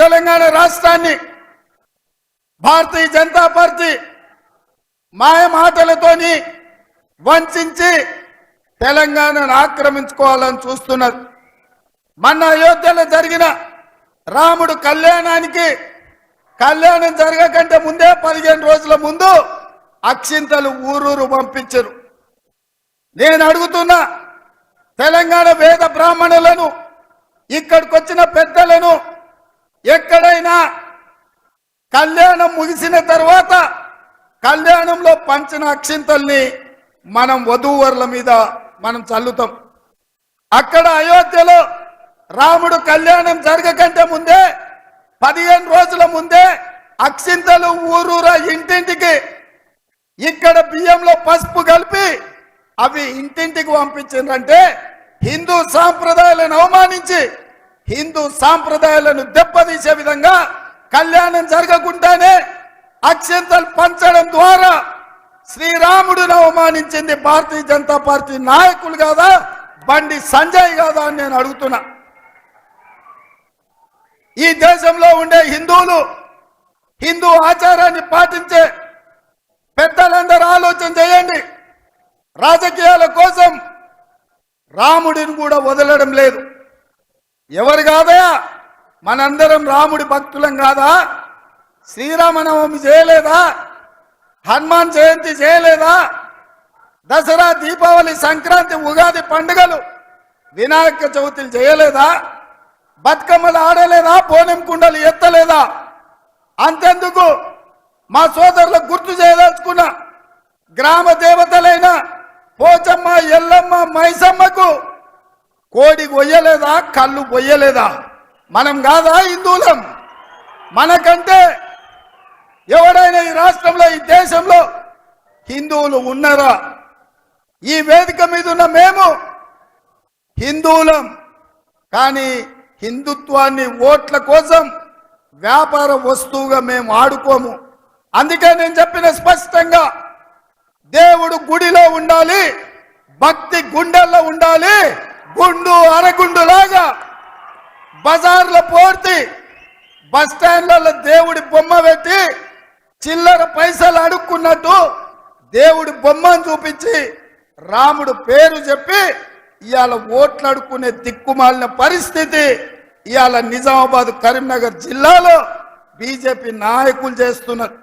తెలంగాణ రాష్ట్రాన్ని భారతీయ జనతా పార్టీ మాయ మాటలతోని వంచించి తెలంగాణను ఆక్రమించుకోవాలని చూస్తున్నారు. మొన్న అయోధ్యలో జరిగిన రాముడు కళ్యాణం జరగకంటే ముందే 15 రోజుల ముందు అక్షింతలు ఊరూరు పంపించరు. నేను అడుగుతున్నా, తెలంగాణ వేద బ్రాహ్మణులను, ఇక్కడికి వచ్చిన పెద్దలను, ఎక్కడైనా కళ్యాణం ముగిసిన తర్వాత కళ్యాణంలో పంచిన అక్షింతల్ని మనం వధూవరుల మీద మనం చల్లుతాం. అక్కడ అయోధ్యలో రాముడు కళ్యాణం జరగకంటే ముందే 15 రోజుల ముందే అక్షింతలు ఊరూరా ఇంటింటికి ఇక్కడ బియ్యంలో పసుపు కలిపి అవి ఇంటింటికి పంపించిందంటే హిందూ సాంప్రదాయాలను అవమానించి హిందూ సాంప్రదాయాలను దెబ్బతీసే విధంగా కళ్యాణం జరగకుండానే అక్షింతలు పంచడం ద్వారా శ్రీరాముడిని అవమానించింది భారతీయ జనతా పార్టీ నాయకులు కాదా, బండి సంజయ్ కాదా అని నేను అడుగుతున్నా. ఈ దేశంలో ఉండే హిందువులు, హిందూ ఆచారాన్ని పాటించే పెద్దలందరూ ఆలోచన చేయండి. రాజకీయాల కోసం రాముడిని కూడా వదలడం లేదు. ఎవరు కాదయా, మనందరం రాముడి భక్తులం కాదా? శ్రీరామనవమి చేయలేదా? హనుమాన్ జయంతి చేయలేదా? దసరా, దీపావళి, సంక్రాంతి, ఉగాది పండుగలు, వినాయక చవితులు చేయలేదా? బతుకమ్మలు ఆడలేదా? బోనం కుండలు ఎత్తలేదా? అంతెందుకు, మా సోదరులకు గుర్తు చేయదలుచుకున్న గ్రామ దేవతలైన పోచమ్మ, ఎల్లమ్మ, మైసమ్మకు కోడి కొయ్యలేదా? కళ్ళు పొయ్యలేదా? మనం కాదా హిందువులం? మనకంటే ఎవరైనా ఈ రాష్ట్రంలో, ఈ దేశంలో హిందువులు ఉన్నారా? ఈ వేదిక మీద ఉన్న మేము హిందువులం, కానీ హిందుత్వాన్ని ఓట్ల కోసం వ్యాపార వస్తువుగా మేము ఆడుకోము. అందుకే నేను చెప్పిన స్పష్టంగా, దేవుడు గుడిలో ఉండాలి, భక్తి గుండెల్లో ఉండాలి. గుండు అరగుండులాగా బజార్లో పోర్తి బస్ స్టాండ్లలో దేవుడి బొమ్మ పెట్టి చిల్లర పైసలు అడుక్కున్నట్టు దేవుడి బొమ్మను చూపించి రాముడు పేరు చెప్పి ఇవాళ ఓట్లు అడుక్కునే దిక్కుమాలిన పరిస్థితి ఇవాళ నిజామాబాద్, కరీంనగర్ జిల్లాలో బీజేపీ నాయకులు చేస్తున్నారు.